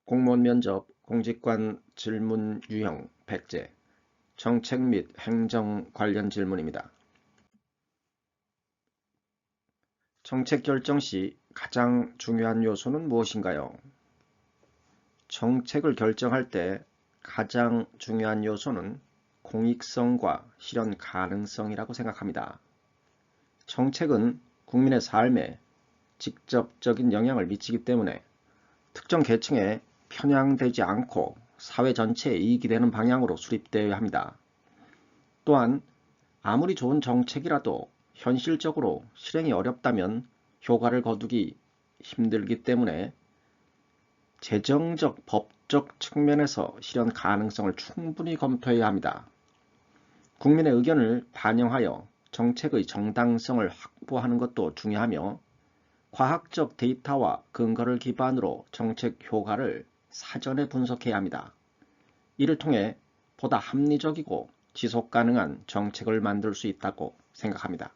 공무원 면접, 공직관 질문 유형 백제, 정책 및 행정 관련 질문입니다. 정책 결정 시 가장 중요한 요소는 무엇인가요? 정책을 결정할 때 가장 중요한 요소는 공익성과 실현 가능성이라고 생각합니다. 정책은 국민의 삶에 직접적인 영향을 미치기 때문에 특정 계층에 편향되지 않고 사회 전체에 이익이 되는 방향으로 수립되어야 합니다. 또한 아무리 좋은 정책이라도 현실적으로 실행이 어렵다면 효과를 거두기 힘들기 때문에 재정적, 법적 측면에서 실현 가능성을 충분히 검토해야 합니다. 국민의 의견을 반영하여 정책의 정당성을 확보하는 것도 중요하며 과학적 데이터와 근거를 기반으로 정책 효과를 사전에 분석해야 합니다. 이를 통해 보다 합리적이고 지속 가능한 정책을 만들 수 있다고 생각합니다.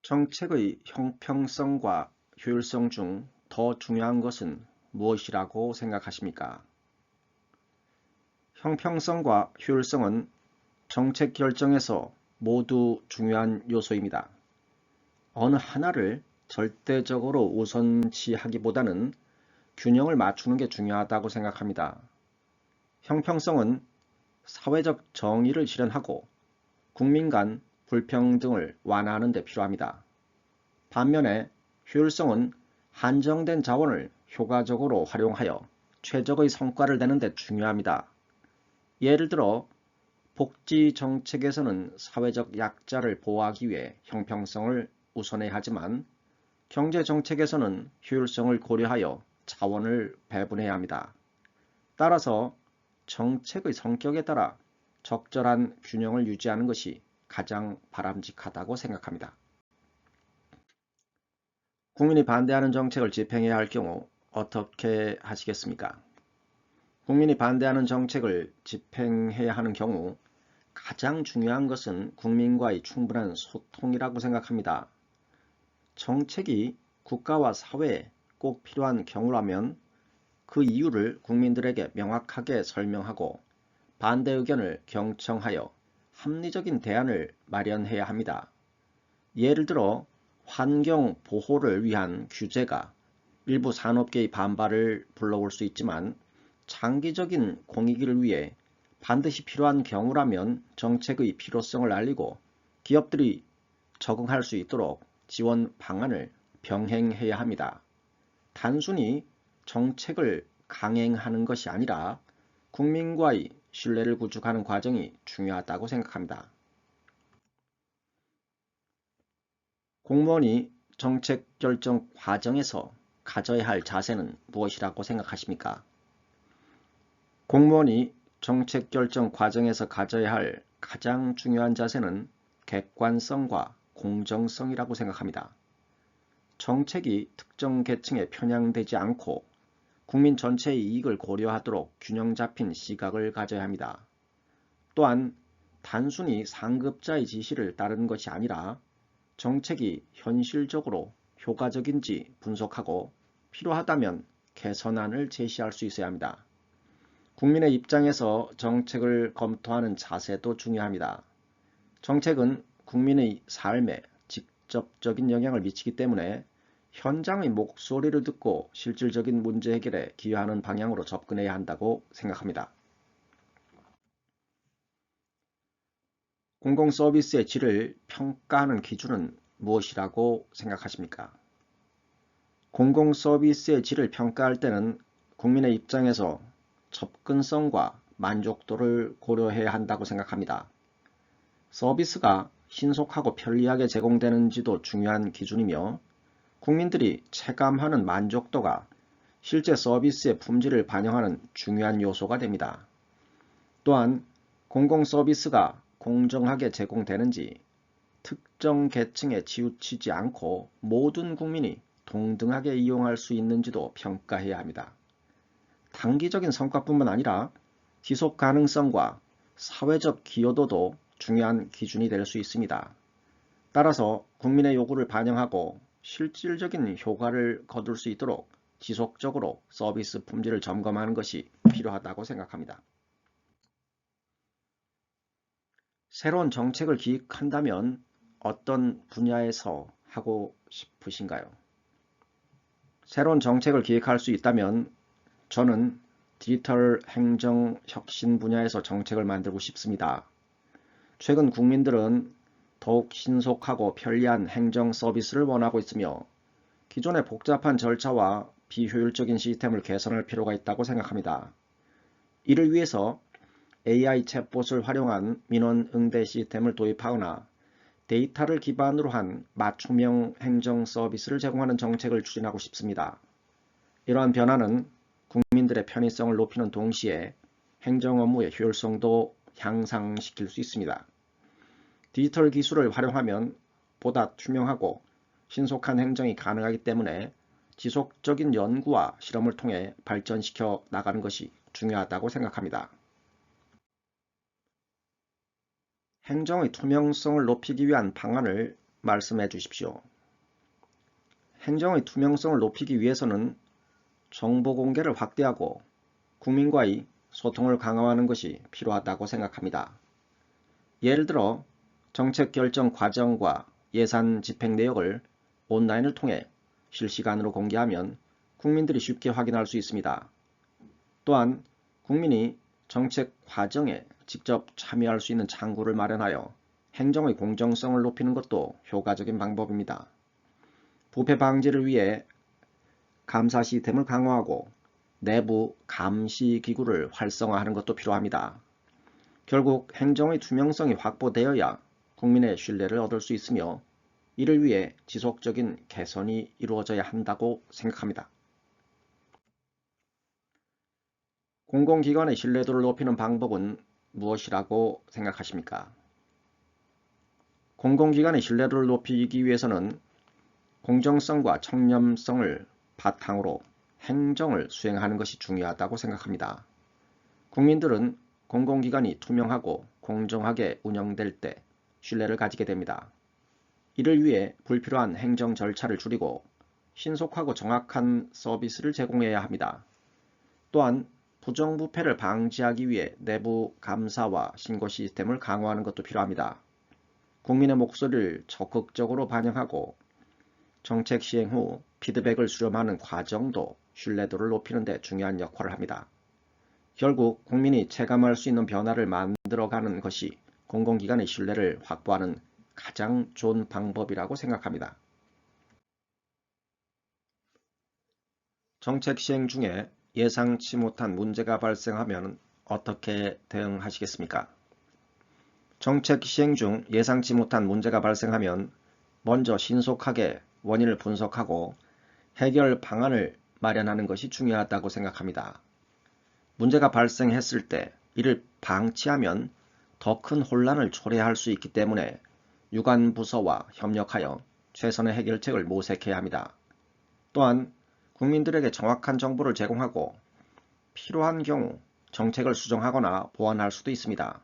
정책의 형평성과 효율성 중 더 중요한 것은 무엇이라고 생각하십니까? 형평성과 효율성은 정책 결정에서 모두 중요한 요소입니다. 어느 하나를 절대적으로 우선시하기보다는 균형을 맞추는 게 중요하다고 생각합니다. 형평성은 사회적 정의를 실현하고 국민 간 불평등을 완화하는 데 필요합니다. 반면에 효율성은 한정된 자원을 효과적으로 활용하여 최적의 성과를 내는 데 중요합니다. 예를 들어 복지 정책에서는 사회적 약자를 보호하기 위해 형평성을 우선해야 하지만 경제 정책에서는 효율성을 고려하여 자원을 배분해야 합니다. 따라서 정책의 성격에 따라 적절한 균형을 유지하는 것이 가장 바람직하다고 생각합니다. 국민이 반대하는 정책을 집행해야 할 경우 어떻게 하시겠습니까? 국민이 반대하는 정책을 집행해야 하는 경우 가장 중요한 것은 국민과의 충분한 소통이라고 생각합니다. 정책이 국가와 사회에 꼭 필요한 경우라면 그 이유를 국민들에게 명확하게 설명하고 반대 의견을 경청하여 합리적인 대안을 마련해야 합니다. 예를 들어 환경 보호를 위한 규제가 일부 산업계의 반발을 불러올 수 있지만 장기적인 공익을 위해 반드시 필요한 경우라면 정책의 필요성을 알리고 기업들이 적응할 수 있도록 지원 방안을 병행해야 합니다. 단순히 정책을 강행하는 것이 아니라 국민과의 신뢰를 구축하는 과정이 중요하다고 생각합니다. 공무원이 정책 결정 과정에서 가져야 할 자세는 무엇이라고 생각하십니까? 공무원이 정책 결정 과정에서 가져야 할 가장 중요한 자세는 객관성과 공정성이라고 생각합니다. 정책이 특정 계층에 편향되지 않고 국민 전체의 이익을 고려하도록 균형 잡힌 시각을 가져야 합니다. 또한 단순히 상급자의 지시를 따르는 것이 아니라 정책이 현실적으로 효과적인지 분석하고 필요하다면 개선안을 제시할 수 있어야 합니다. 국민의 입장에서 정책을 검토하는 자세도 중요합니다. 정책은 국민의 삶에 직접적인 영향을 미치기 때문에 현장의 목소리를 듣고 실질적인 문제 해결에 기여하는 방향으로 접근해야 한다고 생각합니다. 공공서비스의 질을 평가하는 기준은 무엇이라고 생각하십니까? 공공서비스의 질을 평가할 때는 국민의 입장에서 접근성과 만족도를 고려해야 한다고 생각합니다. 서비스가 신속하고 편리하게 제공되는지도 중요한 기준이며 국민들이 체감하는 만족도가 실제 서비스의 품질을 반영하는 중요한 요소가 됩니다. 또한 공공서비스가 공정하게 제공되는지 특정 계층에 치우치지 않고 모든 국민이 동등하게 이용할 수 있는지도 평가해야 합니다. 단기적인 성과뿐만 아니라 지속 가능성과 사회적 기여도도 중요한 기준이 될 수 있습니다. 따라서 국민의 요구를 반영하고 실질적인 효과를 거둘 수 있도록 지속적으로 서비스 품질을 점검하는 것이 필요하다고 생각합니다. 새로운 정책을 기획한다면 어떤 분야에서 하고 싶으신가요? 새로운 정책을 기획할 수 있다면 저는 디지털 행정 혁신 분야에서 정책을 만들고 싶습니다. 최근 국민들은 더욱 신속하고 편리한 행정 서비스를 원하고 있으며 기존의 복잡한 절차와 비효율적인 시스템을 개선할 필요가 있다고 생각합니다. 이를 위해서 AI 챗봇을 활용한 민원 응대 시스템을 도입하거나 데이터를 기반으로 한 맞춤형 행정 서비스를 제공하는 정책을 추진하고 싶습니다. 이러한 변화는 국민들의 편의성을 높이는 동시에 행정 업무의 효율성도 향상시킬 수 있습니다. 디지털 기술을 활용하면 보다 투명하고 신속한 행정이 가능하기 때문에 지속적인 연구와 실험을 통해 발전시켜 나가는 것이 중요하다고 생각합니다. 행정의 투명성을 높이기 위한 방안을 말씀해 주십시오. 행정의 투명성을 높이기 위해서는 정보 공개를 확대하고 국민과의 소통을 강화하는 것이 필요하다고 생각합니다. 예를 들어 정책 결정 과정과 예산 집행 내역을 온라인을 통해 실시간으로 공개하면 국민들이 쉽게 확인할 수 있습니다. 또한 국민이 정책 과정에 직접 참여할 수 있는 창구를 마련하여 행정의 공정성을 높이는 것도 효과적인 방법입니다. 부패 방지를 위해 감사 시스템을 강화하고 내부 감시 기구를 활성화하는 것도 필요합니다. 결국 행정의 투명성이 확보되어야 국민의 신뢰를 얻을 수 있으며 이를 위해 지속적인 개선이 이루어져야 한다고 생각합니다. 공공기관의 신뢰도를 높이는 방법은 무엇이라고 생각하십니까? 공공기관의 신뢰도를 높이기 위해서는 공정성과 청렴성을 바탕으로 행정을 수행하는 것이 중요하다고 생각합니다. 국민들은 공공기관이 투명하고 공정하게 운영될 때 신뢰를 가지게 됩니다. 이를 위해 불필요한 행정 절차를 줄이고 신속하고 정확한 서비스를 제공해야 합니다. 또한 부정부패를 방지하기 위해 내부 감사와 신고 시스템을 강화하는 것도 필요합니다. 국민의 목소리를 적극적으로 반영하고 정책 시행 후 피드백을 수렴하는 과정도 신뢰도를 높이는 데 중요한 역할을 합니다. 결국 국민이 체감할 수 있는 변화를 만들어가는 것이 공공기관의 신뢰를 확보하는 가장 좋은 방법이라고 생각합니다. 정책 시행 중에 예상치 못한 문제가 발생하면 어떻게 대응하시겠습니까? 정책 시행 중 예상치 못한 문제가 발생하면 먼저 신속하게 원인을 분석하고 해결 방안을 마련하는 것이 중요하다고 생각합니다. 문제가 발생했을 때 이를 방치하면 더 큰 혼란을 초래할 수 있기 때문에 유관 부서와 협력하여 최선의 해결책을 모색해야 합니다. 또한 국민들에게 정확한 정보를 제공하고 필요한 경우 정책을 수정하거나 보완할 수도 있습니다.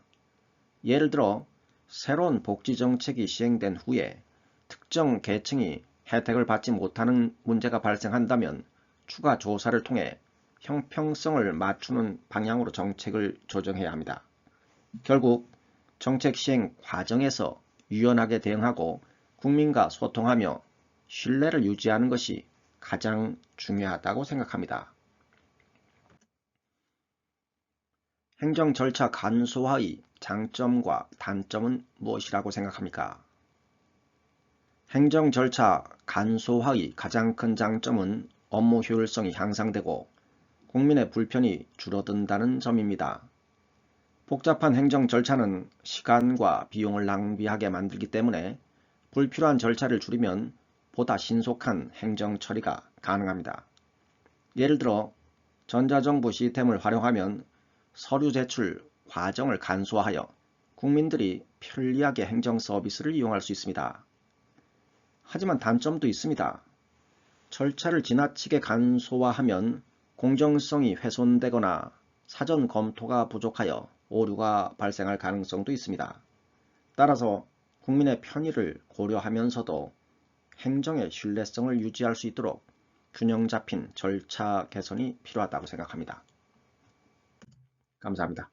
예를 들어 새로운 복지 정책이 시행된 후에 특정 계층이 혜택을 받지 못하는 문제가 발생한다면 추가 조사를 통해 형평성을 맞추는 방향으로 정책을 조정해야 합니다. 결국 정책 시행 과정에서 유연하게 대응하고 국민과 소통하며 신뢰를 유지하는 것이 가장 중요하다고 생각합니다. 행정 절차 간소화의 장점과 단점은 무엇이라고 생각합니까? 행정 절차 간소화의 가장 큰 장점은 업무 효율성이 향상되고 국민의 불편이 줄어든다는 점입니다. 복잡한 행정 절차는 시간과 비용을 낭비하게 만들기 때문에 불필요한 절차를 줄이면 보다 신속한 행정 처리가 가능합니다. 예를 들어 전자정부 시스템을 활용하면 서류 제출 과정을 간소화하여 국민들이 편리하게 행정 서비스를 이용할 수 있습니다. 하지만 단점도 있습니다. 절차를 지나치게 간소화하면 공정성이 훼손되거나 사전 검토가 부족하여 오류가 발생할 가능성도 있습니다. 따라서 국민의 편의를 고려하면서도 행정의 신뢰성을 유지할 수 있도록 균형 잡힌 절차 개선이 필요하다고 생각합니다. 감사합니다.